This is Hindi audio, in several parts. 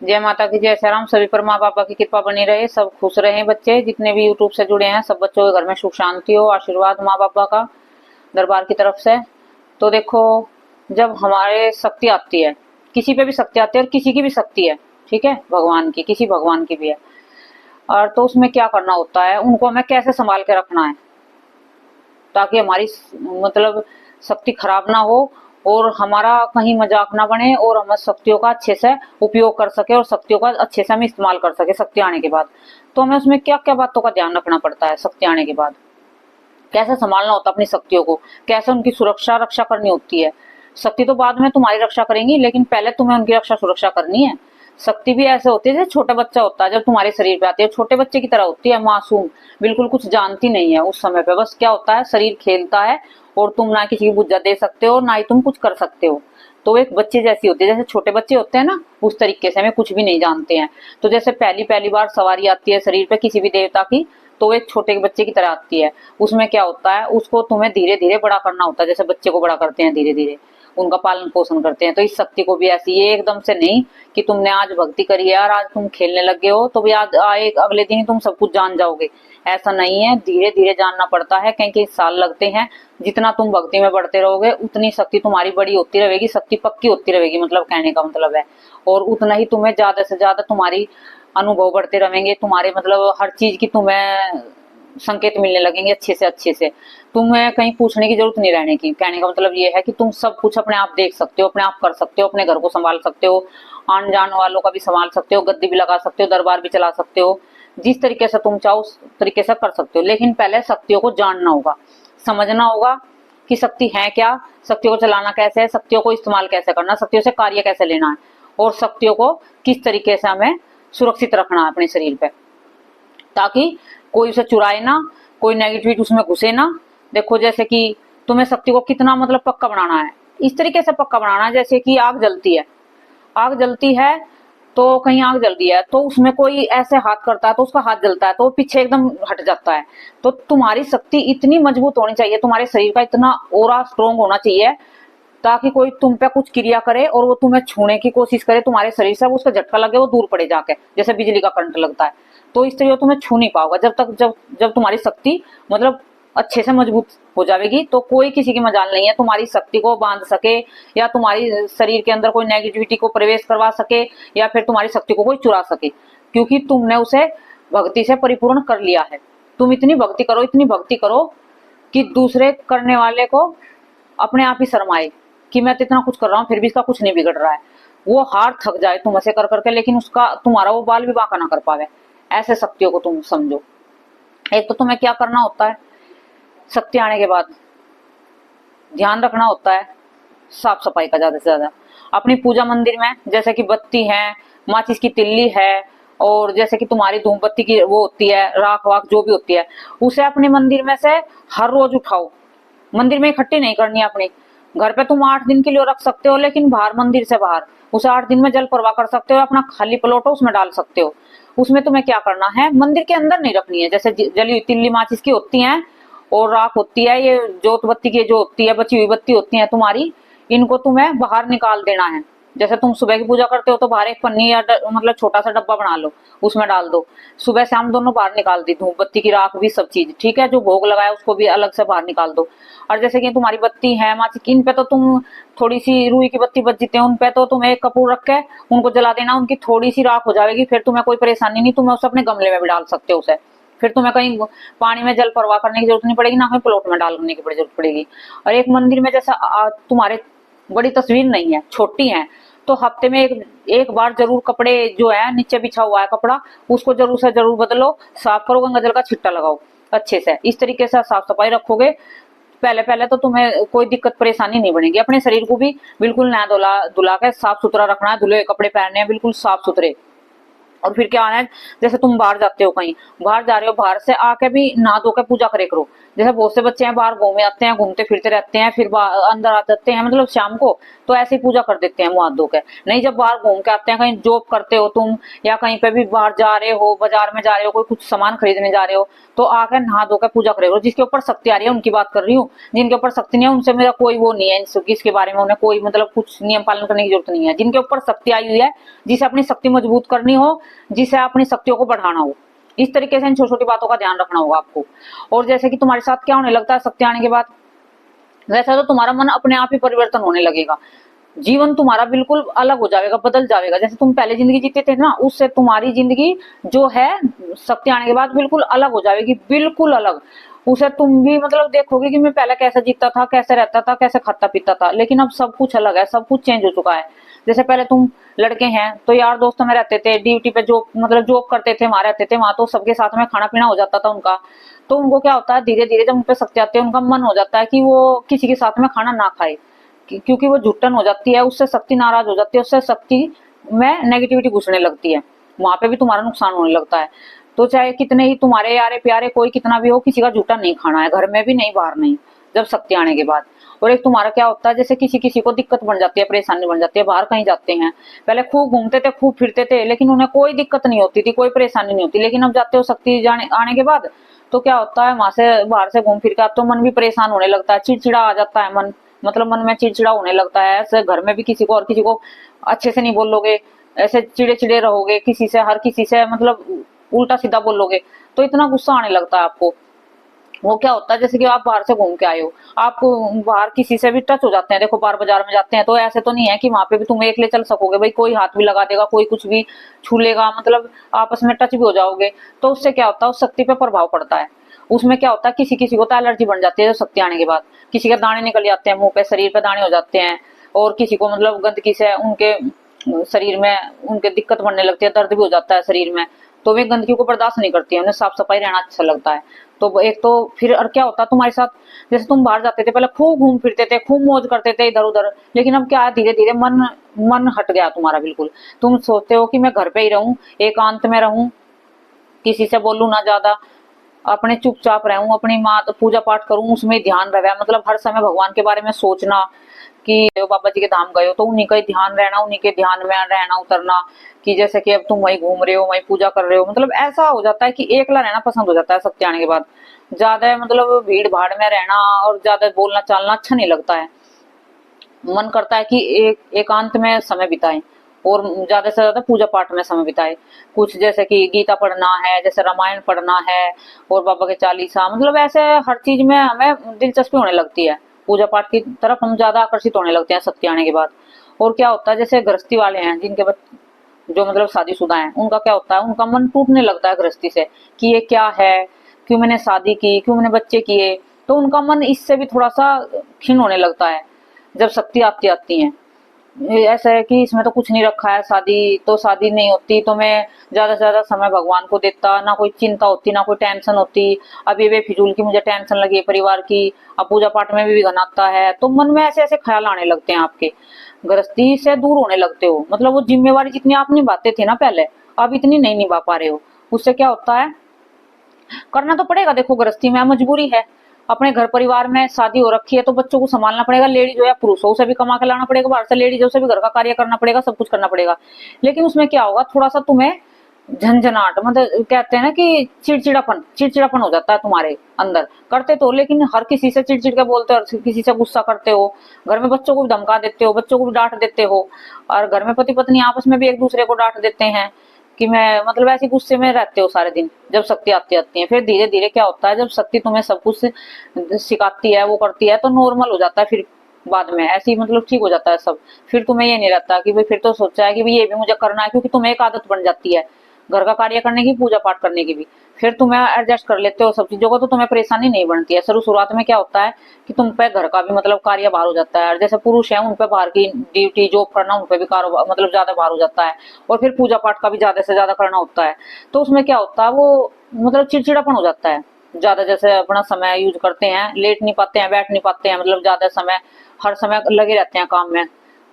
जय माता की जय श्री राम। सभी पर माँ बापा की कृपा बनी रहे, सब खुश रहे। बच्चे जितने भी यूट्यूब से जुड़े हैं, सब बच्चों के घर में सुख शांति हो, आशीर्वाद माँ बापा का दरबार की तरफ से। तो देखो, जब हमारे शक्ति आती है, किसी पे भी शक्ति आती है और किसी की भी शक्ति है, ठीक है, भगवान की, किसी भगवान की भी है, और तो उसमें क्या करना होता है, उनको हमें कैसे संभाल के रखना है ताकि हमारी मतलब शक्ति खराब ना हो और हमारा कहीं मजाक ना बने और हम शक्तियों का अच्छे से उपयोग कर सके और शक्तियों का अच्छे से हम इस्तेमाल कर सके शक्ति आने के बाद। तो हमें उसमें क्या क्या बातों का ध्यान रखना पड़ता है, शक्ति आने के बाद कैसे संभालना होता है अपनी शक्तियों को, कैसे उनकी सुरक्षा रक्षा करनी होती है। शक्ति तो बाद में तुम्हारी रक्षा करेंगी, लेकिन पहले तुम्हें उनकी रक्षा सुरक्षा करनी है। शक्ति भी ऐसे होती है जैसे छोटा बच्चा होता है, जब तुम्हारे शरीर पे आती है छोटे बच्चे की तरह होती है, मासूम, बिल्कुल कुछ जानती नहीं है उस समय पे। बस क्या होता है, शरीर खेलता है और तुम ना किसी की बुज्जा दे सकते हो, ना ही तुम कुछ कर सकते हो। तो एक बच्चे जैसी होती है, जैसे छोटे बच्चे होते हैं ना, उस तरीके से हमें कुछ भी नहीं जानते हैं। तो जैसे पहली पहली बार सवारी आती है शरीर पे किसी भी देवता की, तो एक छोटे बच्चे की तरह आती है। उसमें क्या होता है, उसको तुम्हें धीरे धीरे बड़ा करना होता है, जैसे बच्चे को बड़ा करते हैं धीरे धीरे, उनका पालन पोषण करते हैं। तो इस शक्ति को भी ऐसी, ये एकदम से नहीं कि तुमने आज भक्ति करी है और आज तुम खेलने लग गए हो तो भी आज एक अगले दिन ही तुम सब कुछ जान जाओगे, ऐसा नहीं है। धीरे धीरे जानना पड़ता है, क्योंकि साल लगते हैं। जितना तुम भक्ति में बढ़ते रहोगे उतनी शक्ति तुम्हारी बड़ी होती रहेगी, शक्ति पक्की होती रहेगी, मतलब कहने का मतलब है। और उतना ही तुम्हें ज्यादा से ज्यादा तुम्हारी अनुभव बढ़ते रहेंगे, तुम्हारे मतलब हर चीज की तुम्हें संकेत मिलने लगेंगे अच्छे से अच्छे से। तुम्हें कहीं पूछने की जरूरत नहीं रहने की। कहने का मतलब ये है कि तुम सब कुछ अपने आप देख सकते हो, अपने आप कर सकते हो, अपने घर को संभाल सकते हो, आन जान वालों का भी संभाल सकते हो, गद्दी भी लगा सकते हो, दरबार भी चला सकते हो, जिस तरीके से तुम चाहो उस तरीके से कर सकते हो। लेकिन पहले शक्तियों को जानना होगा, समझना होगा कि शक्ति है क्या, शक्तियों को चलाना कैसे है, शक्तियों को इस्तेमाल कैसे करना, शक्तियों से कार्य कैसे लेना है, और शक्तियों को किस तरीके से हमें सुरक्षित रखना है अपने शरीर पे, ताकि कोई उसे चुराए ना, कोई नेगेटिविटी उसमें घुसे ना। देखो, जैसे कि तुम्हें शक्ति को कितना मतलब पक्का बनाना है, इस तरीके से पक्का बनाना है जैसे कि आग जलती है। आग जलती है तो कहीं आग जल रही है तो उसमें कोई ऐसे हाथ करता है तो उसका हाथ जलता है तो वो पीछे एकदम हट जाता है। तो तुम्हारी शक्ति इतनी मजबूत होनी चाहिए, तुम्हारे शरीर का इतना ओरा स्ट्रोंग होना चाहिए ताकि कोई तुम पे कुछ क्रिया करे और वो तुम्हें छूने की कोशिश करे, तुम्हारे शरीर से वो उसका झटका लगे, वो दूर पड़े जाके, जैसे बिजली का करंट लगता है। तो इस तरह तुम्हें छू नहीं पाओगे जब तक जब तुम्हारी शक्ति मतलब अच्छे से मजबूत हो जाएगी। तो कोई किसी की मजाल नहीं है तुम्हारी शक्ति को बांध सके या तुम्हारी शरीर के अंदर कोई नेगेटिविटी को प्रवेश करवा सके या फिर तुम्हारी शक्ति को कोई चुरा सके, क्योंकि तुमने उसे भक्ति से परिपूर्ण कर लिया है। तुम इतनी भक्ति करो, इतनी भक्ति करो कि दूसरे करने वाले को अपने आप ही शर्म आए कि मैं तो इतना कुछ कर रहा हूँ फिर भी इसका कुछ नहीं बिगड़ रहा है। वो हार थक जाए तुम ऐसे कर करके, लेकिन उसका तुम्हारा वो बाल भी बांका ना कर पावे। ऐसे शक्तियों को तुम समझो। एक तो तुम्हें क्या करना होता है, शक्ति आने के बाद ध्यान रखना होता है साफ सफाई का ज्यादा से ज्यादा अपनी पूजा मंदिर में। जैसे कि बत्ती है, माचिस की तिल्ली है, और जैसे कि तुम्हारी धूप बत्ती की वो होती है, राख वाख जो भी होती है, उसे अपने मंदिर में से हर रोज उठाओ। मंदिर में इकट्ठी नहीं करनी है अपनी। घर पे तुम 8 दिन के लिए रख सकते हो, लेकिन बाहर मंदिर से बाहर उसे 8 दिन में जल प्रवाह कर सकते हो, अपना खाली प्लॉट हो उसमें डाल सकते हो। उसमें तुम्हें क्या करना है, मंदिर के अंदर नहीं रखनी है। जैसे जली हुई तिल्ली माचिस की होती है और राख होती है, ये जोत बत्ती की जो होती है, बची हुई बत्ती होती है तुम्हारी, इनको तुम्हें बाहर निकाल देना है। जैसे तुम सुबह की पूजा करते हो तो बाहर एक पन्नी या मतलब छोटा सा डब्बा बना लो, उसमें डाल दो। सुबह शाम दोनों बाहर निकाल दी, धूप बत्ती की राख भी सब चीज, ठीक है। जो भोग लगाया उसको भी अलग से बाहर निकाल दो। और जैसे कि तुम्हारी बत्ती है माचिस की, इन पे तो तुम थोड़ी सी रुई की बत्ती बच जीते हैं, उन पे तो तुम एक कपूर रख के उनको जला देना, उनकी थोड़ी सी राख हो जाएगी, फिर तुम्हें कोई परेशानी नहीं। तुम्हें उसे अपने गमले में भी डाल सकते हो उसे, फिर तुम्हें कहीं पानी में जल प्रवाह करने की जरूरत नहीं पड़ेगी, ना कहीं प्लॉट में डालने की जरूरत पड़ेगी। और एक मंदिर में जैसा तुम्हारे बड़ी तस्वीर नहीं है, छोटी है, तो हफ्ते में एक बार जरूर कपड़े जो है नीचे बिछा हुआ है कपड़ा, उसको जरूर से जरूर बदलो, साफ करो, गंगा जल का छिट्टा लगाओ अच्छे से। इस तरीके से साफ सफाई रखोगे पहले पहले तो तुम्हें कोई दिक्कत परेशानी नहीं बनेगी। अपने शरीर को भी बिल्कुल नया धुला के साफ सुथरा रखना है, धुले हुए कपड़े पहनने हैं बिल्कुल साफ सुथरे। और फिर क्या आना है, जैसे तुम बाहर जाते हो, कहीं बाहर जा रहे हो, बाहर से आके भी नहा धो के पूजा करे करो, जैसे बहुत से बच्चे हैं बाहर घूमे आते हैं, घूमते फिरते रहते हैं, फिर अंदर आ जाते हैं मतलब शाम को, तो ऐसे ही पूजा कर देते हैं मुंह हाथ धो के। नहीं, जब बाहर घूम के आते हैं, कहीं जॉब करते हो तुम या कहीं पे भी बाहर जा रहे हो, बाजार में जा रहे हो, कोई कुछ सामान खरीदने जा रहे हो, तो आकर नहा धो के पूजा करे हो। जिसके ऊपर शक्ति आ रही है उनकी बात कर रही हूँ, जिनके ऊपर शक्ति नहीं है उनसे मेरा कोई वो नहीं है, इसके बारे में उन्हें कोई मतलब कुछ नियम पालन करने की जरूरत नहीं है। जिनके ऊपर शक्ति आई हुई है, जिसे अपनी शक्ति मजबूत करनी हो, जिसे अपनी शक्तियों को बढ़ाना हो, इस तरीके से इन छोटी छोटी बातों का ध्यान रखना होगा आपको। और जैसे कि तुम्हारे साथ क्या होने लगता है शक्ति आने के बाद, वैसा तो तुम्हारा मन अपने आप ही परिवर्तन होने लगेगा, जीवन तुम्हारा बिल्कुल अलग हो जाएगा, बदल जाएगा। जैसे तुम पहले जिंदगी जीते थे ना, उससे तुम्हारी जिंदगी जो है शक्ति आने के बाद बिल्कुल अलग हो जाएगी, बिल्कुल अलग। उसे तुम भी मतलब देखोगे कि मैं पहले कैसे जीता था, कैसे रहता था, कैसे खाता पीता था, लेकिन अब सब कुछ अलग है, सब कुछ चेंज हो चुका है। जैसे पहले तुम लड़के हैं तो यार दोस्तों में रहते थे, ड्यूटी पे जॉब मतलब जॉब करते थे, वहां रहते थे, वहां तो सबके साथ में खाना पीना हो जाता था उनका। तो उनको क्या होता है, धीरे धीरे जब उन पे शक्ति आती है, उनका मन हो जाता है कि वो किसी के साथ में खाना ना खाए, क्योंकि वो जुटन हो जाती है, उससे शक्ति नाराज हो जाती है, उससे शक्ति में नेगेटिविटी घुसने लगती है, वहां पे भी तुम्हारा नुकसान होने लगता है। तो चाहे कितने ही तुम्हारे यारे प्यारे कोई कितना भी हो, किसी का झूठा नहीं खाना है, घर में भी नहीं, बाहर नहीं, जब शक्ति आने के बाद। और एक तुम्हारा क्या होता है, जैसे किसी किसी को दिक्कत बन जाती है, परेशानी बन जाती है, बाहर कहीं जाते हैं, पहले खूब घूमते थे, खूब फिरते थे, लेकिन उन्हें कोई दिक्कत नहीं होती थी, कोई परेशानी नहीं होती, लेकिन अब जाते हो शक्ति जाने आने के बाद, तो क्या होता है, वहां से बाहर से घूम फिर के तो मन भी परेशान होने लगता है, चिड़चिड़ा आ जाता है मन, मतलब मन में चिड़चिड़ा होने लगता है। ऐसे घर में भी किसी को और किसी को अच्छे से नहीं बोलोगे, ऐसे चिड़े चिड़े रहोगे किसी से, हर किसी से मतलब उल्टा सीधा बोलोगे, तो इतना गुस्सा आने लगता है आपको। वो क्या होता है, जैसे कि आप बाहर से घूम के आए हो, आप बाहर किसी से भी टच हो जाते हैं, देखो बाहर बाजार में जाते हैं तो ऐसे तो नहीं है कि वहां पे भी तुम अकेले चल सकोगे, भाई कोई हाथ भी लगा देगा, कोई कुछ भी छू लेगा, मतलब आपस में टच भी हो जाओगे, तो उससे क्या होता है, उस शक्ति पे प्रभाव पड़ता है। उसमें क्या होता है, किसी किसी को तो एलर्जी बन जाती है जो शक्ति आने के बाद, किसी के दाने निकल जाते हैं मुंह पे, शरीर पे दाने हो जाते हैं, और किसी को मतलब गंदगी से उनके शरीर में उनके दिक्कत बढ़ने लगती है, दर्द भी हो जाता है शरीर में, तो वे गंदगी को बर्दाश्त नहीं करती है, उन्हें साफ सफाई रहना अच्छा लगता है। तो एक तो फिर और क्या होता है तुम्हारे साथ, जैसे तुम बाहर जाते थे पहले खूब घूम फिरते थे, खूब मौज करते थे इधर उधर, लेकिन अब क्या है, धीरे धीरे मन मन हट गया तुम्हारा बिल्कुल। तुम सोचते हो कि मैं घर पे ही रहूं, एकांत में रहूं, किसी से बोलूं ना ज्यादा, अपने चुपचाप रहूं, अपनी माँ तो पूजा पाठ करूं, उसमें ध्यान रहे, मतलब हर समय भगवान के बारे में सोचना कि बाबा जी के धाम गए हो तो उन्हीं का ही ध्यान रहना, उन्हीं के ध्यान में रहना उतरना, कि जैसे कि अब तुम वहीं घूम रहे हो, वहीं पूजा कर रहे हो, मतलब ऐसा हो जाता है कि एकला रहना पसंद हो जाता है शक्ति आने के बाद। ज्यादा मतलब भीड़ भाड़ में रहना और ज्यादा बोलना चालना अच्छा नहीं लगता है, मन करता है कि एकांत में समय बिताएं और ज्यादा से ज्यादा पूजा पाठ में समय बिताए, कुछ जैसे कि गीता पढ़ना है, जैसे रामायण पढ़ना है, और बाबा के चालीसा, मतलब ऐसे हर चीज में हमें दिलचस्पी होने लगती है, पूजा पाठ की तरफ हम ज्यादा आकर्षित होने लगते हैं शक्ति आने के बाद। और क्या होता है, जैसे गृहस्थी वाले हैं जिनके जो मतलब शादीशुदा हैं, उनका क्या होता है, उनका मन टूटने लगता है गृहस्थी से, कि ये क्या है, क्यों मैंने शादी की, क्यों मैंने बच्चे किए, तो उनका मन इससे भी थोड़ा सा क्षीण होने लगता है जब शक्ति आती आती है। ऐसा है कि इसमें तो कुछ नहीं रखा है, शादी तो शादी नहीं होती तो मैं ज्यादा से ज्यादा समय भगवान को देता, ना कोई चिंता होती, ना कोई टेंशन होती, अब ये बेफिजूल की मुझे टेंशन लगी है परिवार की, अब पूजा पाठ में भी विघ्न आता है, तो मन में ऐसे ऐसे ख्याल आने लगते हैं आपके, गृहस्थी से दूर होने लगते हो, मतलब वो जिम्मेवारी जितनी आप निभाते थे ना पहले, अब इतनी नहीं निभा पा रहे हो। उससे क्या होता है, करना तो पड़ेगा, देखो गृहस्थी में मजबूरी है, अपने घर परिवार में शादी हो रखी है तो बच्चों को संभालना पड़ेगा, लेडीज हो या पुरुष हो उसे भी कमा के लाना पड़ेगा, बाहर से लेडीज हो उसे भी घर का कार्य करना पड़ेगा, सब कुछ करना पड़ेगा। लेकिन उसमें क्या होगा, थोड़ा सा तुम्हें झंझनाट, मतलब कहते हैं ना कि चिड़चिड़ापन, चिड़चिड़ापन हो जाता है तुम्हारे अंदर, करते तो लेकिन हर किसी से चिड़चिड़ के बोलते हो, हर किसी से गुस्सा करते हो, घर में बच्चों को भी धमका देते हो, बच्चों को भी डांट देते हो, और घर में पति पत्नी आपस में भी एक दूसरे को डांट देते हैं कि मैं मतलब ऐसे गुस्से में रहते हो सारे दिन। जब शक्ति आती आती है, फिर धीरे धीरे क्या होता है, जब शक्ति तुम्हें सब कुछ सिखाती है, वो करती है, तो नॉर्मल हो जाता है, फिर बाद में ऐसे ही मतलब ठीक हो जाता है सब। फिर तुम्हें ये नहीं रहता कि भाई फिर तो सोचा है कि भाई ये भी मुझे करना है, क्योंकि तुम्हें एक आदत बन जाती है घर का कार्य करने की, पूजा पाठ करने की भी, फिर तुम्हें एडजस्ट कर लेते हो सब चीजों को, तो तुम्हें परेशानी नहीं बनती है। शुरुआत में क्या होता है कि तुम पे घर का भी मतलब कार्य भार हो जाता है, और जैसे पुरुष है उन पे बाहर की ड्यूटी जॉब करना, उन पे भी कारोबार मतलब ज्यादा भार हो जाता है, और फिर पूजा पाठ का भी ज्यादा से ज्यादा करना होता है, तो उसमें क्या होता है, वो मतलब चिड़चिड़ापन हो जाता है ज्यादा, जैसे अपना समय यूज करते हैं, लेट नहीं पाते हैं, बैठ नहीं पाते हैं, मतलब ज्यादा समय हर समय लगे रहते हैं काम में,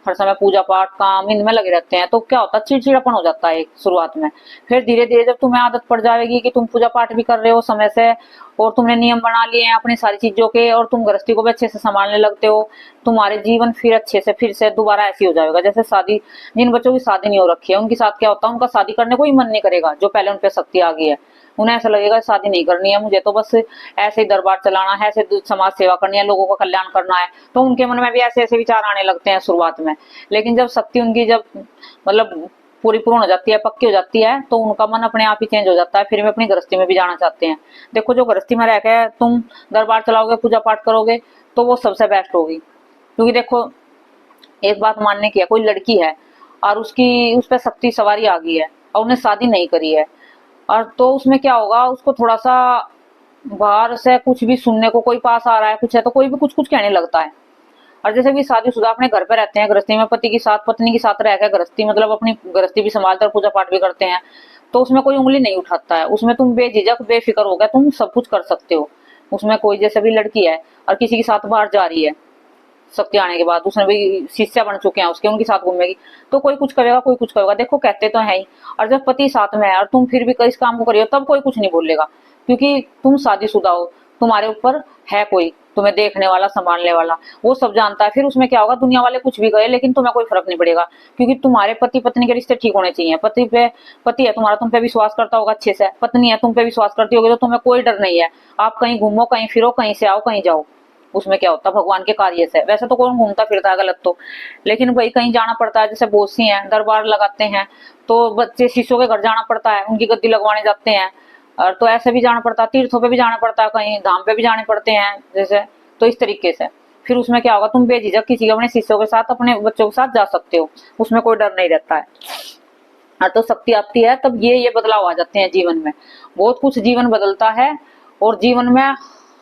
हर समय पूजा पाठ काम इनमें लगे रहते हैं, तो क्या होता है चिड़चिड़ापन हो जाता है एक शुरुआत में। फिर धीरे धीरे जब तुम्हें आदत पड़ जाएगी कि तुम पूजा पाठ भी कर रहे हो समय से, और तुमने नियम बना लिए हैं अपनी सारी चीजों के, और तुम गृहस्थी को भी अच्छे से संभालने लगते हो, तुम्हारे जीवन फिर अच्छे से फिर से दोबारा ऐसी हो जाएगा जैसे शादी, जिन बच्चों की शादी नहीं हो रखी है उनके साथ क्या होता है, उनका शादी करने को ही मन नहीं करेगा, जो पहले उन पे शक्ति आ गई है। उन्हें ऐसा लगेगा शादी नहीं करनी है मुझे, तो बस ऐसे ही दरबार चलाना है, ऐसे समाज सेवा करनी है, लोगों का कल्याण करना है, तो उनके मन में भी ऐसे ऐसे विचार आने लगते हैं शुरुआत में। लेकिन जब शक्ति उनकी जब मतलब पूरी पूर्ण हो जाती है, पक्की हो जाती है, तो उनका मन अपने आप ही चेंज हो जाता है, फिर वे अपनी गृहस्थी में भी जाना चाहते हैं। देखो जो गृहस्थी में रहकर तुम दरबार चलाओगे, पूजा पाठ करोगे, तो वो सबसे बेस्ट होगी। क्योंकि देखो एक बात मानने की है, कोई लड़की है और उसकी उस पर शक्ति सवारी आ गई है और उसने शादी नहीं करी है, और तो उसमें क्या होगा, उसको थोड़ा सा बाहर से कुछ भी सुनने को, कोई पास आ रहा है कुछ है तो कोई भी कुछ कुछ कहने लगता है। और जैसे भी शादीशुदा अपने घर पे रहते हैं गृहस्थी में, पति के साथ पत्नी के साथ रहकर गृहस्थी मतलब अपनी गृहस्थी भी संभालते और पूजा पाठ भी करते हैं, तो उसमें कोई उंगली नहीं उठाता है, उसमें तुम बेझिझक बेफिक्र हो गया, तुम सब कुछ कर सकते हो उसमें। कोई जैसे भी लड़की है और किसी के साथ बाहर जा रही है, शक्ति आने के बाद उसने भी शिष्या बन चुके हैं उसके, उनके साथ घूमेगी, तो कोई कुछ करेगा कोई कुछ करेगा, देखो कहते तो है ही। और जब पति साथ में है और तुम फिर भी इस काम को करियो, तब कोई कुछ नहीं बोलेगा, क्योंकि तुम शादीशुदा हो, तुम्हारे ऊपर है कोई तुम्हें देखने वाला संभालने वाला, वो सब जानता है। फिर उसमें क्या होगा, दुनिया वाले कुछ भी कहे लेकिन तुम्हें कोई फर्क नहीं पड़ेगा, क्योंकि तुम्हारे पति पत्नी के रिश्ते ठीक होने चाहिए। पति है तुम्हारा, तुम पे विश्वास करता होगा अच्छे से, पत्नी है तुम पे विश्वास करती होगी, तो तुम्हें कोई डर नहीं है। आप कहीं घूमो कहीं फिरो, कहीं से आओ कहीं जाओ, उसमें क्या होता है भगवान के कार्य से। वैसे तो कौन घूमता फिरता है गलत तो, लेकिन वही कहीं जाना पड़ता है, जैसे बोसी हैं दरबार लगाते हैं, तो बच्चे शिष्यों के घर जाना पड़ता है, उनकी गद्दी लगवाने जाते हैं, और तो ऐसे भी जाना पड़ता है, तीर्थों पे भी जाना पड़ता है, कहीं धाम पे भी जाने पड़ते हैं जैसे, तो इस तरीके से। फिर उसमें क्या होगा, तुम बेझिझक किसी अपने शिष्यों के साथ अपने बच्चों के साथ जा सकते हो, उसमें कोई डर नहीं रहता है। और तो शक्ति आती है तब ये बदलाव आ जाते हैं जीवन में, बहुत कुछ जीवन बदलता है। और जीवन में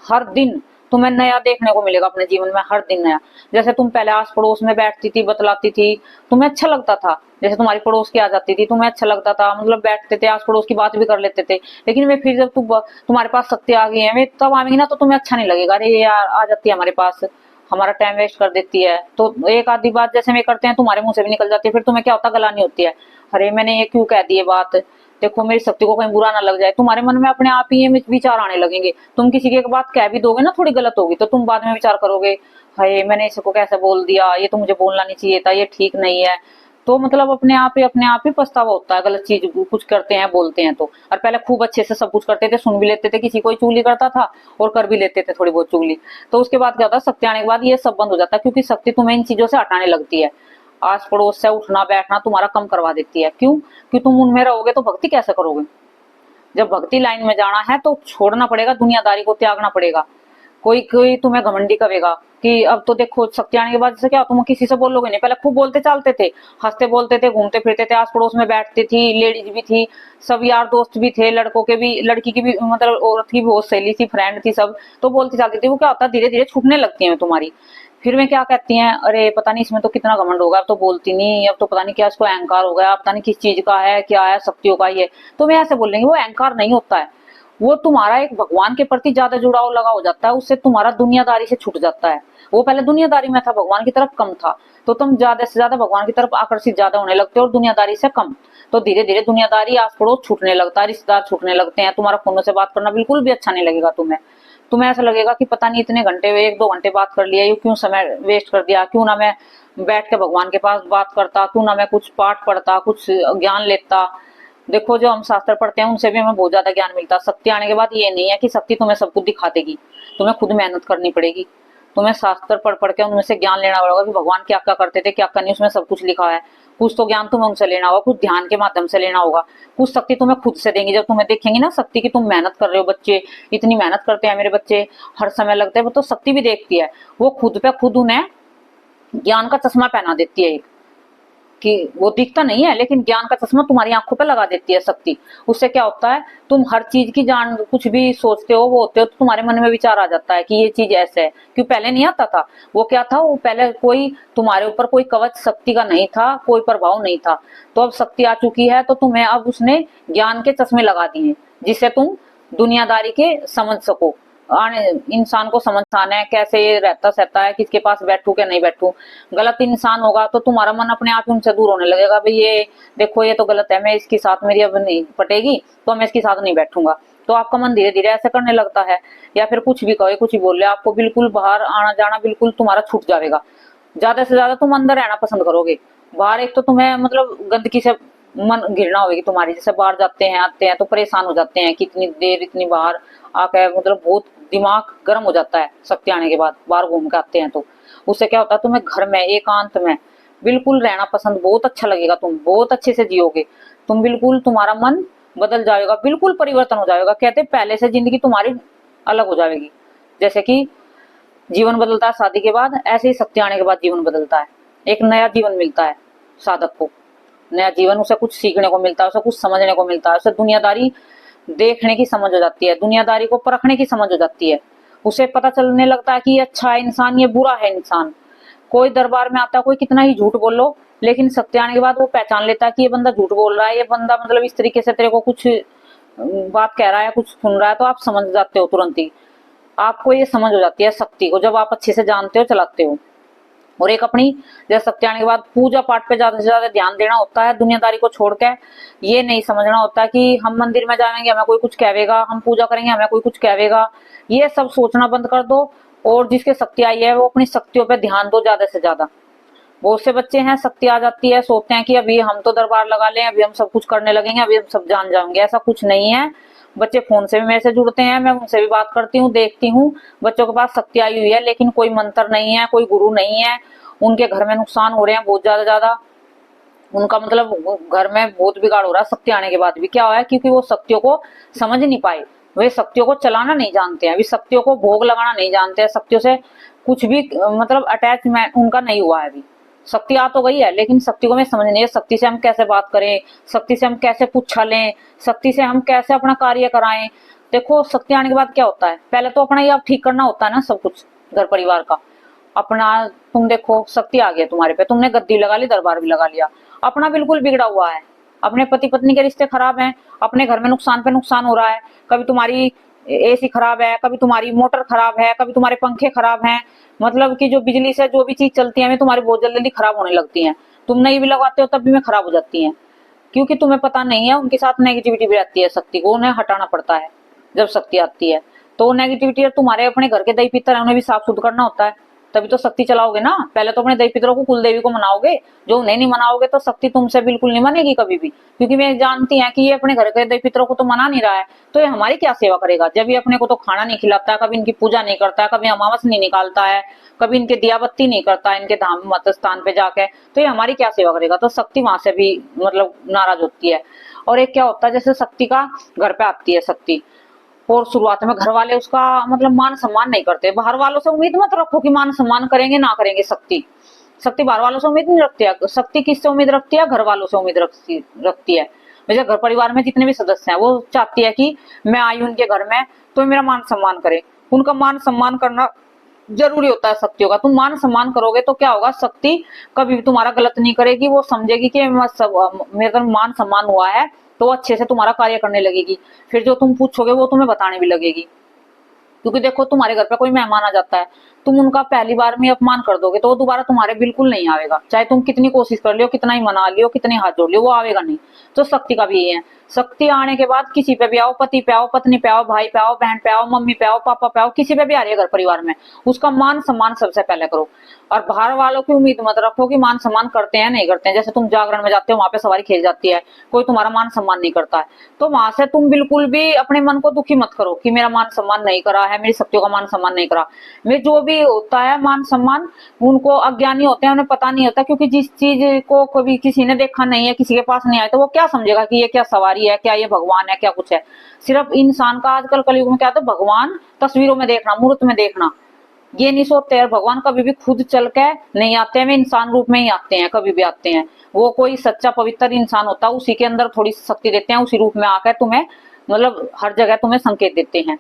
हर दिन तुम्हें नया देखने को मिलेगा, अपने जीवन में हर दिन नया। जैसे तुम पहले आस पड़ोस में बैठती थी, बतलाती थी, तुम्हें अच्छा लगता था, जैसे तुम्हारी पड़ोस की आ जाती थी, तुम्हें अच्छा लगता था, मतलब बैठते थे आस पड़ोस की बात भी कर लेते थे। लेकिन वे फिर जब तुम्हारे पास शक्ति आ गई है, वे तब आएंगी ना, तो तुम्हें अच्छा नहीं लगेगा, अरे ये यार आ जाती है हमारे पास, हमारा टाइम वेस्ट कर देती है। तो एक आधी बात जैसे वे करते हैं तुम्हारे मुंह से भी निकल जाती है, फिर तुम्हें क्या होता, गलानी होती है, अरे मैंने ये क्यों कह दी ये बात, देखो मेरी शक्ति को कहीं बुरा ना लग जाए। तुम्हारे मन में अपने आप ही ये विचार आने लगेंगे। तुम किसी की एक बात कह भी दोगे ना थोड़ी गलत होगी, तो तुम बाद में विचार करोगे, हाय मैंने इसको कैसे बोल दिया, ये तो मुझे बोलना नहीं चाहिए था, ये ठीक नहीं है। तो मतलब अपने आप ही पछतावा होता है, गलत चीज कुछ करते हैं बोलते हैं तो। और पहले खूब अच्छे से सब कुछ करते थे, सुन भी लेते थे, किसी कोई चुगली करता था और कर भी लेते थे थोड़ी बहुत चुगली। तो उसके बाद क्या होता है, शक्ति आने के बाद ये सब बंद हो जाता है, क्योंकि शक्ति तुम्हें इन चीजों से हटाने लगती है, आस पड़ोस से उठना बैठना तुम्हारा कम करवा देती है। क्यों? क्योंकि तुम उनमें रहोगे तो भक्ति कैसे करोगे। जब भक्ति लाइन में जाना है तो छोड़ना पड़ेगा, दुनियादारी को त्यागना पड़ेगा। कोई कोई तुम्हें घमंडी करेगा कि अब तो देखो शक्ति आने के बाद जैसे क्या, तुम किसी से बोलोगे नहीं, पहले खूब बोलते चालते थे, हंसते बोलते थे, घूमते फिरते थे, आस पड़ोस में बैठती थी, लेडीज भी थी, सब यार दोस्त भी थे, लड़कों के भी, लड़की की भी, मतलब औरत की भी बहुत सहेली थी, फ्रेंड थी, सब तो बोलती चालती थी। वो क्या होता है, धीरे धीरे छूटने लगती है तुम्हारी। फिर वे क्या कहती हैं, अरे पता नहीं इसमें तो कितना घमंड होगा, अब तो बोलती नहीं, अब तो पता नहीं क्या इसको अहंकार हो गया, पता नहीं किस चीज का है, क्या है, शक्तियों का ही है। तो वे ऐसे बोलेंगे, वो अहंकार नहीं होता है, वो तुम्हारा एक भगवान के प्रति ज्यादा जुड़ाव लगा हो जाता है, उससे तुम्हारा दुनियादारी से छूट जाता है। वो पहले दुनियादारी में था, भगवान की तरफ कम था, तो तुम ज्यादा से ज्यादा भगवान की तरफ आकर्षित ज्यादा होने लगते हो और दुनियादारी से कम। तो धीरे धीरे दुनियादारी आस पड़ोस छूटने लगता है, रिश्तेदार छूटने लगते हैं, तुम्हारा फोनों से बात करना बिल्कुल भी अच्छा नहीं लगेगा तुम्हें ऐसा लगेगा कि पता नहीं इतने घंटे 1-2 घंटे बात कर लिया, ये क्यों समय वेस्ट कर दिया, क्यों ना मैं बैठ के भगवान के पास बात करता, क्यों ना मैं कुछ पाठ पढ़ता, कुछ ज्ञान लेता। देखो जो हम शास्त्र पढ़ते हैं उनसे भी हमें बहुत ज्यादा ज्ञान मिलता है। शक्ति आने के बाद ये नहीं है कि शक्ति तुम्हें सब कुछ दिखा देगी, तुम्हें खुद मेहनत करनी पड़ेगी, तुम्हें शास्त्र पढ़ पढ़ के उनमें से ज्ञान लेना पड़ेगा कि भगवान क्या क्या करते थे, क्या क्या नहीं, उसमें सब कुछ लिखा है। कुछ तो ज्ञान तुम्हें उनसे लेना होगा, कुछ ध्यान के माध्यम से लेना होगा, कुछ शक्ति तुम्हें खुद से देंगी। जब तुम्हें देखेंगी ना शक्ति की तुम मेहनत कर रहे हो, बच्चे इतनी मेहनत करते हैं मेरे बच्चे, हर समय लगते हैं, वो तो शक्ति भी देखती है, वो खुद पे खुद उन्हें ज्ञान का चश्मा पहना देती है एक, कि वो दिखता नहीं है लेकिन ज्ञान का चश्मा तुम्हारी आंखों पे लगा देती है शक्ति। उससे क्या होता है, तुम हर चीज की जान, कुछ भी सोचते हो वो होते हो तो तुम्हारे मन में विचार आ जाता है कि ये चीज ऐसे है, क्यों पहले नहीं आता था। वो क्या था, वो पहले कोई तुम्हारे ऊपर कोई कवच शक्ति का नहीं था, कोई प्रभाव नहीं था। तो अब शक्ति आ चुकी है तो तुम्हें अब उसने ज्ञान के चश्मे लगा दिए जिससे तुम दुनियादारी के समझ सको, आने इंसान को समझ आना है कैसे ये रहता सहता है, किसके पास बैठूं क्या नहीं बैठूं। गलत इंसान होगा तो तुम्हारा मन अपने आप ही उनसे दूर होने लगेगा, भाई ये देखो ये तो गलत है, मैं इसके साथ मेरी अब नहीं पटेगी तो मैं इसके साथ नहीं बैठूंगा। तो आपका मन धीरे धीरे ऐसे करने लगता है। या फिर कुछ भी कहे कुछ भी बोले, आपको बिल्कुल बाहर आना जाना बिल्कुल तुम्हारा छूट जाएगा। ज्यादा से ज्यादा तुम अंदर रहना पसंद करोगे। बाहर एक तो तुम्हें मतलब गंदगी से मन घृणा होगी तुम्हारी, जैसे बाहर जाते हैं आते हैं तो परेशान हो जाते हैं, कितनी देर इतनी बाहर आके मतलब बहुत दिमाग गर्म हो जाता है शक्ति आने के बाद, बाहर घूम के आते हैं तो उससे क्या होता है तुम्हें घर में एकांत में बिल्कुल रहना पसंद बहुत अच्छा लगेगा, तुम बहुत अच्छे से जियोगे, तुम बिल्कुल तुम्हारा मन बदल जाएगा, बिल्कुल परिवर्तन हो जाएगा। कहते पहले से जिंदगी तुम्हारी अलग हो जाएगी। जैसे कि जीवन बदलता है शादी के बाद, ऐसे ही शक्ति आने के बाद जीवन बदलता है, एक नया जीवन मिलता है साधक को, नया जीवन, उसे कुछ सीखने को मिलता है, उसे कुछ समझने को मिलता है, उसे दुनियादारी देखने की समझ हो जाती है, दुनियादारी को परखने की समझ हो जाती है, उसे पता चलने लगता है कि ये अच्छा है इंसान, ये बुरा है इंसान। कोई दरबार में आता है, कोई कितना ही झूठ बोल लो, लेकिन सत्य आने के बाद वो पहचान लेता है कि ये बंदा झूठ बोल रहा है, ये बंदा मतलब इस तरीके से तेरे को कुछ बात कह रहा है, कुछ सुन रहा है, तो आप समझ जाते हो तुरंत ही, आपको ये समझ हो जाती है शक्ति को जब आप अच्छे से जानते हो चलाते हो। और एक अपनी जैसे शक्ति आने के बाद पूजा पाठ पे ज्यादा से ज्यादा ध्यान देना होता है, दुनियादारी को छोड़ के। ये नहीं समझना होता कि हम मंदिर में जाएंगे हमें कोई कुछ कहेगा, हम पूजा करेंगे हमें कोई कुछ कहेगा, ये सब सोचना बंद कर दो। और जिसके शक्ति आई है वो अपनी शक्तियों पे ध्यान दो ज्यादा से ज्यादा। बहुत से बच्चे हैं शक्ति आ जाती है सोचते हैं कि अभी हम तो दरबार लगा लें, अभी हम सब कुछ करने लगेंगे, अभी हम सब जान जाएंगे, ऐसा कुछ नहीं है। बच्चे फोन से भी मेरे से जुड़ते हैं, मैं उनसे भी बात करती हूँ, देखती हूँ, बच्चों के पास शक्ति आई हुई है लेकिन कोई मंत्र नहीं है, कोई गुरु नहीं है, उनके घर में नुकसान हो रहे हैं बहुत ज्यादा, उनका मतलब घर में बहुत बिगाड़ हो रहा है शक्ति आने के बाद भी। क्या हुआ है? क्योंकि वो शक्तियों को समझ नहीं पाए, वे शक्तियों को चलाना नहीं जानते हैं, वे शक्तियों को भोग लगाना नहीं जानते हैं, शक्तियों से कुछ भी मतलब अटैचमेंट उनका नहीं हुआ है। अभी शक्ति आ तो गई है लेकिन शक्ति को मैं समझ नहीं है, शक्ति से हम कैसे बात करें, शक्ति से हम कैसे पूछा लें, शक्ति से हम कैसे अपना कार्य कराएं। देखो शक्ति आने के बाद क्या होता है, पहले तो अपना ये आप ठीक करना होता है ना, सब कुछ घर परिवार का अपना। तुम देखो शक्ति आ गया तुम्हारे पे, तुमने गद्दी लगा ली, दरबार भी लगा लिया, अपना बिल्कुल बिगड़ा हुआ है, अपने पति पत्नी के रिश्ते खराब हैं, अपने घर में नुकसान पे नुकसान हो रहा है, कभी तुम्हारी एसी खराब है, कभी तुम्हारी मोटर खराब है, कभी तुम्हारे पंखे खराब हैं, मतलब कि जो बिजली से जो भी चीज चलती है तुम्हारी बहुत जल्दी खराब होने लगती है, तुम नहीं भी लगाते हो तब भी में खराब हो जाती है, क्योंकि तुम्हें पता नहीं है उनके साथ नेगेटिविटी भी रहती है। शक्ति को उन्हें हटाना पड़ता है जब शक्ति आती है, तो नेगेटिविटी तुम्हारे अपने घर के दही पितर है उन्हें भी साफ सुध करना होता है, तभी तो शक्ति चलाओगे ना। पहले तो अपने देवी पितरों को कुल देवी को मनाओगे, जो उन्हें नहीं मनाओगे तो शक्ति तुमसे बिल्कुल नहीं मानेगी कभी भी, क्योंकि वे जानती है कि ये अपने घर के देवी पितरों को तो मना नहीं रहा है, तो ये हमारी क्या सेवा करेगा जब ये अपने को तो खाना नहीं खिलाता है, कभी इनकी पूजा नहीं करता है, कभी अमावस नहीं निकालता है, कभी इनके दिया बत्ती नहीं करता है इनके धाम मत स्थान पे जाके, तो ये हमारी क्या सेवा करेगा। तो शक्ति वहां से भी मतलब नाराज होती है। और एक क्या होता है, जैसे शक्ति का घर पे आती है शक्ति, और शुरुआत में घर वाले उसका मतलब मान सम्मान नहीं करते, बाहर वालों से उम्मीद मत रखो कि मान सम्मान करेंगे ना करेंगे। शक्ति बाहर वालों से उम्मीद नहीं रखती है, शक्ति किससे उम्मीद रखती है? घर वालों से उम्मीद रखती है। वैसे घर परिवार में जितने भी सदस्य हैं वो चाहती है कि मैं आई उनके घर में तो मेरा मान सम्मान करे, उनका मान सम्मान करना जरूरी होता है शक्तियों का। तुम मान सम्मान करोगे तो क्या होगा, शक्ति कभी भी तुम्हारा गलत नहीं करेगी, वो समझेगी कि मेरा मान सम्मान हुआ है तो अच्छे से तुम्हारा कार्य करने लगेगी, फिर जो तुम पूछोगे वो तुम्हें बताने भी लगेगी। क्योंकि देखो तुम्हारे घर पे कोई मेहमान आ जाता है, तुम उनका पहली बार में अपमान कर दोगे तो वो दोबारा तुम्हारे बिल्कुल नहीं आएगा, चाहे तुम कितनी कोशिश कर लियो, कितना ही मना लियो, कितने हाथ जोड़ लियो, वो आएगा नहीं। तो शक्ति का भी ये है, शक्ति आने के बाद किसी पे भी आओ, पति पे आओ, पत्नी पे आओ, भाई पे आओ, बहन पे आओ, मम्मी पे आओ, पापा पे आओ, किसी पे भी आ रही है घर परिवार में, उसका मान सम्मान सबसे पहले करो। और बाहर वालों की उम्मीद मत रखो कि मान सम्मान करते हैं नहीं करते हैं। जैसे तुम जागरण में जाते हो, वहां पे सवारी खेल जाती है, कोई तुम्हारा मान सम्मान नहीं करता है, तो वहां से तुम बिल्कुल भी अपने मन को दुखी मत करो कि मेरा मान सम्मान नहीं करा है, मेरी शक्तियों का मान सम्मान नहीं करा। में जो भी होता है मान सम्मान, उनको अज्ञानी होते हैं, उन्हें पता नहीं होता, क्योंकि जिस चीज को कभी किसी ने देखा नहीं है, किसी के पास नहीं आया, तो वो क्या समझेगा कि ये क्या सवारी है, क्या ये भगवान है, क्या कुछ है। सिर्फ इंसान का आजकल कलयुग में क्या होता है, भगवान तस्वीरों में देखना, मूर्त में देखना, ये नहीं सोचते हैं। भगवान कभी भी खुद चल के नहीं आते हैं, वे इंसान रूप में ही आते हैं, कभी भी आते हैं। वो कोई सच्चा पवित्र इंसान होता है, उसी के अंदर थोड़ी शक्ति देते हैं, उसी रूप में आकर तुम्हें मतलब हर जगह तुम्हें संकेत देते हैं।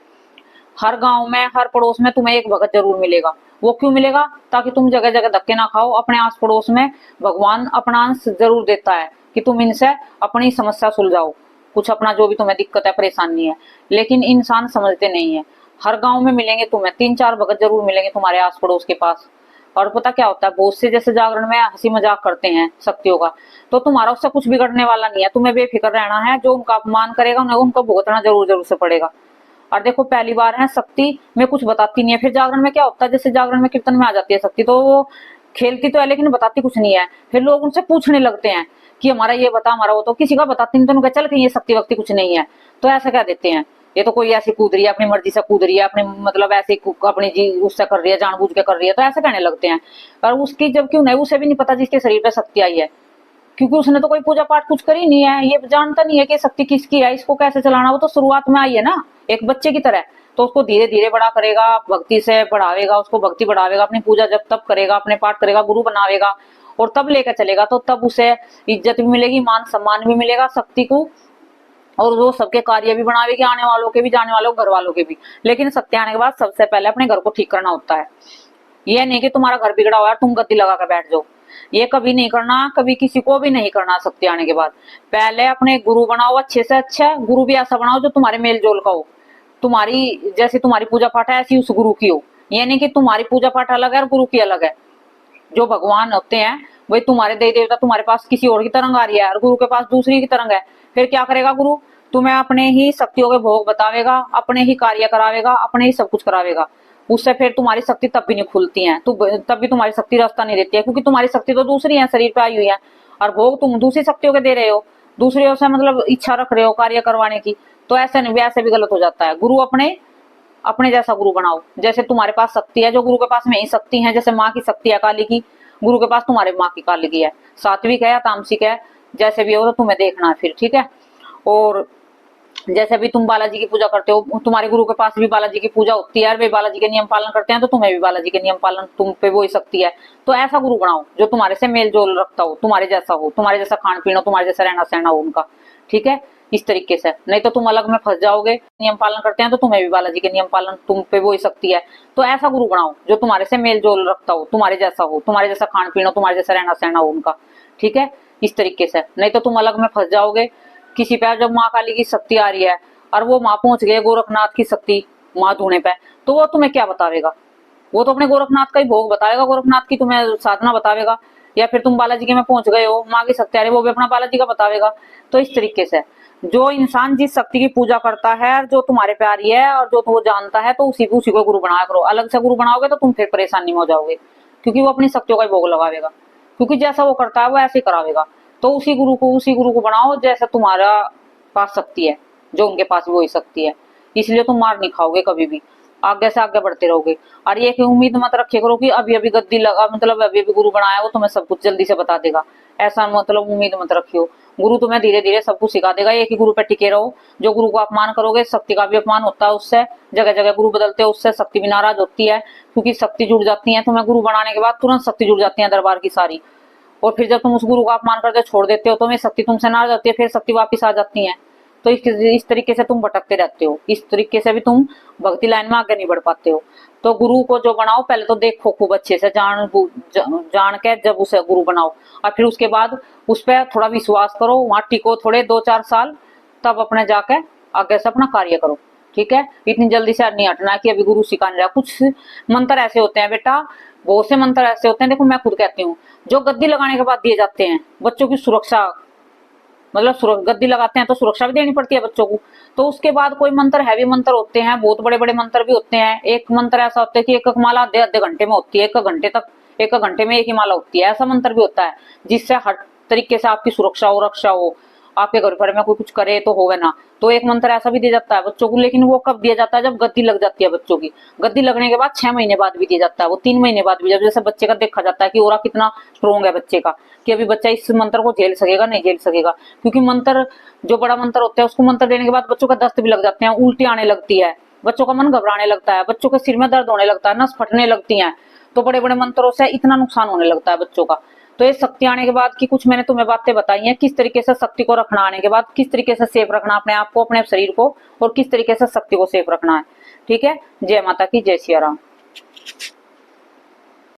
हर गांव में, हर पड़ोस में तुम्हें एक भगत जरूर मिलेगा। वो क्यों मिलेगा? ताकि तुम जगह जगह धक्के ना खाओ। अपने आस पड़ोस में भगवान अपना अंश जरूर देता है कि तुम इनसे अपनी समस्या सुलझाओ, कुछ अपना जो भी तुम्हें दिक्कत है, परेशानी है, लेकिन इंसान समझते नहीं है। हर गांव में मिलेंगे तुम्हें, 3-4 भगत जरूर मिलेंगे तुम्हारे आस पड़ोस के पास। और पता क्या होता है, बहुत से जैसे जागरण में हंसी मजाक करते हैं शक्तियों का, तो तुम्हारा उससे कुछ बिगड़ने वाला नहीं है, तुम्हें बेफिक्र रहना है। जो उनका अपमान करेगा उन्हें उनको भुगतना जरूर जरूर से पड़ेगा। और देखो पहली बार है शक्ति में कुछ बताती नहीं है, फिर जागरण में क्या होता है, जैसे जागरण में कीर्तन में आ जाती है शक्ति, तो वो खेलती तो है लेकिन बताती कुछ नहीं है। फिर लोग उनसे पूछने लगते हैं कि हमारा ये बता, हमारा वो, तो किसी का बताती नहीं, तो उनका चल के ये शक्ति वक्ति कुछ नहीं है, तो ऐसा क्या देते हैं, ये तो कोई ऐसी कूद रही है, अपनी मर्जी से कूद रही है, अपने मतलब ऐसे अपनी जी उससे कर रही है, जानबूझ के कर रही है, तो ऐसे कहने लगते हैं। और उसकी जब क्यों नहीं, उसे भी नहीं पता जिसके शरीर पे शक्ति आई है, क्योंकि उसने तो कोई पूजा पाठ कुछ करी नहीं है, ये जानता नहीं है कि शक्ति किसकी है, इसको कैसे चलाना। वो तो शुरुआत में आई है ना एक बच्चे की तरह, तो उसको धीरे धीरे बड़ा करेगा, भक्ति से बढ़ावेगा, उसको भक्ति बढ़ावेगा, अपनी पूजा जब तब करेगा, अपने पाठ करेगा, गुरु बनावेगा, और तब लेकर चलेगा, तो तब उसे इज्जत भी मिलेगी, मान सम्मान भी मिलेगा शक्ति को, और वो सबके कार्य भी बनावेगी, आने वालों के भी, जाने वालों घर वालों के भी। लेकिन शक्ति आने के बाद सबसे पहले अपने घर को ठीक करना होता है। ये नहीं कि तुम्हारा घर बिगड़ा हुआ है तुम गद्दी लगा कर बैठ जाओ, ये कभी नहीं करना, कभी किसी को भी नहीं करना। शक्ति आने के बाद पहले अपने गुरु बनाओ, अच्छे से अच्छा गुरु भी ऐसा बनाओ जो तुम्हारे मेल जोल का हो, तुम्हारी जैसे तुम्हारी पूजा पाठ है ऐसी उस गुरु की हो। ये नहीं कि तुम्हारी पूजा पाठ अलग है और गुरु की अलग है। जो भगवान होते हैं वही तुम्हारे देवी देवता तुम्हारे पास किसी और की तरंग आ रही है और गुरु के पास दूसरी की तरंग है, फिर क्या करेगा गुरु, तुम्हें अपने ही शक्तियों के भोग बतावेगा, अपने ही कार्य करावेगा, अपने ही सब कुछ करावेगा। उससे फिर तुम्हारी शक्ति तब भी नहीं खुलती है, तब भी तुम्हारी शक्ति रास्ता नहीं देती है, क्योंकि तुम्हारी शक्ति तो दूसरी है, शरीर पे आई हुई है, और भोग तुम दूसरी शक्तियों के दे रहे हो, दूसरी से मतलब इच्छा रख रहे हो कार्य करवाने की, तो ऐसे नहीं, वैसे भी गलत हो जाता है। गुरु अपने अपने जैसा गुरु बनाओ। जैसे तुम्हारे पास शक्ति है, जो गुरु के पास में ही शक्ति है, जैसे माँ की शक्ति है काली की, गुरु के पास तुम्हारे माँ की काली की है, सात्विक है या तामसिक है, जैसे भी हो तो तुम्हें देखना है फिर, ठीक है। और जैसे भी तुम बालाजी की पूजा करते हो, तुम्हारे गुरु के पास भी बालाजी की पूजा होती है और वे बालाजी के नियम पालन करते हैं, तो तुम्हें भी बालाजी के नियम पालन तुम पे वो ही शक्ति है। तो ऐसा गुरु बनाओ जो तुम्हारे से मेल जोल रखता हो, तुम्हारे जैसा हो, तुम्हारे जैसा खान पीन हो, तुम्हारे जैसा रहना सहना हो उनका, ठीक है, इस तरीके से। नहीं तो तुम अलग में फंस जाओगे। नियम पालन करते हैं तो तुम्हें भी बालाजी के नियम पालन तुम पे वो ही शक्ति है। तो ऐसा गुरु बनाओ जो तुम्हारे से मेल जोल रखता हो, तुम्हारे जैसा हो, तुम्हारे जैसा खान पीन हो, तुम्हारे जैसा रहना सहना हो उनका, ठीक है, इस तरीके से। नहीं तो तुम अलग में फंस जाओगे। किसी पे जब माँ काली की शक्ति आ रही है और वो माँ पहुंच गए गोरखनाथ की शक्ति माँ धूने पे, तो वो तुम्हें क्या बतावेगा, वो तो अपने गोरखनाथ का ही भोग बताएगा, गोरखनाथ की तुम्हें साधना बतावेगा। या फिर तुम बालाजी के में पहुंच गए हो, माँ की शक्ति आ रही है, वो भी अपना बालाजी का बतावेगा। तो इस तरीके से जो इंसान जिस शक्ति की पूजा करता है, जो तुम्हारे पे आ रही है और जो वो जानता है, तो उसी को गुरु बनाया करो। अलग से गुरु बनाओगे तो तुम फिर परेशानी में हो जाओगे, क्योंकि वो अपनी शक्तियों का ही भोग लगावेगा, क्योंकि जैसा वो करता है वो ऐसे ही करावेगा। तो उसी गुरु को बनाओ जैसा तुम्हारा पास शक्ति है, जो उनके पास भी वही शक्ति है। इसलिए तुम मार नहीं खाओगे कभी भी, आगे से आगे बढ़ते रहोगे। और ये कि उम्मीद मत रखे करो कि अभी अभी गद्दी लगा, मतलब अभी अभी गुरु बनाया वो तुम्हें सब कुछ जल्दी से बता देगा, ऐसा मतलब उम्मीद मत रखियो। गुरु तुम्हें धीरे धीरे सब कुछ सिखा देगा। एक ही गुरु पे टिके रहो। जो गुरु को अपमान करोगे, शक्ति का भी अपमान होता है उससे, जगह जगह गुरु बदलते हो उससे शक्ति भी नाराज होती है, क्योंकि शक्ति जुड़ जाती है। तुम्हें गुरु बनाने के बाद तुरंत शक्ति जुड़ जाती है दरबार की सारी, और फिर जब तुम उस गुरु का अपमान करके छोड़ देते हो तो शक्ति तुमसे नाराज होती है, फिर शक्ति वापिस आ जाती है। तो इस तरीके से तुम भटकते रहते हो, इस तरीके से भी तुम भक्ति लाइन में आगे नहीं बढ़ पाते हो। तो गुरु को जो बनाओ पहले तो देखो खूब अच्छे से, जान के जब उसे गुरु बनाओ, और फिर उसके बाद उस पर थोड़ा विश्वास करो, वहां टिको थोड़े 2-4 साल, तब अपने जाके आगे से अपना कार्य करो, ठीक है। इतनी जल्दी से नहीं हटना कि अभी गुरु सिखा नहीं रहा। कुछ मंत्र ऐसे होते हैं बेटा, बहुत से मंत्र ऐसे होते हैं, देखो मैं खुद कहती हूँ, जो गद्दी लगाने के बाद दिए जाते हैं बच्चों की सुरक्षा, मतलब गद्दी लगाते हैं तो सुरक्षा भी देनी पड़ती है बच्चों को। तो उसके बाद कोई मंत्र, हैवी मंत्र होते हैं, बहुत बड़े बड़े मंत्र भी होते हैं। एक मंत्र ऐसा होता है कि एक माला आधे घंटे में होती है, 1 घंटे में एक ही माला होती है। ऐसा मंत्र भी होता है जिससे हर तरीके से आपकी सुरक्षा हो, रक्षा हो, आपके घर पर में कोई कुछ करे तो होवे ना। तो एक मंत्र ऐसा भी दिया जाता है बच्चों को, लेकिन वो कब दिया जाता है, जब गद्दी लग जाती है बच्चों की। गद्दी लगने के बाद 6 महीने बाद भी दिया जाता है, वो 3 महीने बाद भी, जब जैसे बच्चे का देखा जाता है कि ओरा कितना स्ट्रोंग है बच्चे का, कि अभी बच्चा इस मंत्र को झेल सकेगा नहीं झेल सकेगा। क्योंकि मंत्र जो बड़ा मंत्र होता है उसको मंत्र देने के बाद बच्चों का दस्त भी लग जाते हैं, उल्टी आने लगती है, बच्चों का मन घबराने लगता है, बच्चों के सिर में दर्द होने लगता है, नस फटने लगती है। तो बड़े बड़े मंत्रों से इतना नुकसान होने लगता है बच्चों का। तो ये शक्ति आने के बाद की कुछ मैंने तुम्हें बातें बताई हैं, किस तरीके से शक्ति को रखना, आने के बाद किस तरीके से सेफ रखना अपने आप को, अपने शरीर को, और किस तरीके से शक्ति को सेफ रखना है, ठीक है। जय माता की, जय सिया राम।